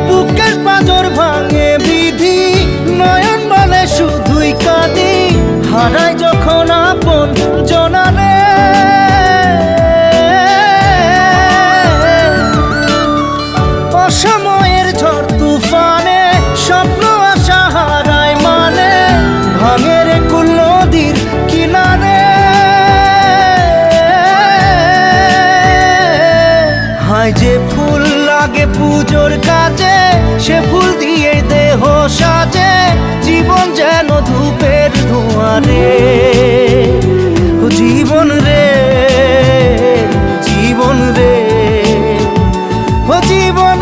বুকের পাঁজর ভাঙে বিধি, নয়ন বলে শুধুই কাঁদি, হারাই যখন আপন জনারে। অসময়ের ঝড় তুফানে স্বপ্ন আশা হারায় মানে, ভাঙে রে কুল নদীর কিনারে। হায় যে ফুল লাগে পুজোর কাজে, সে ফুল দিয়ে দেহ সাজে, জীবন যেন ধূপের ধোঁয়ারে। জীবন রে, জীবন রে, ও জীবন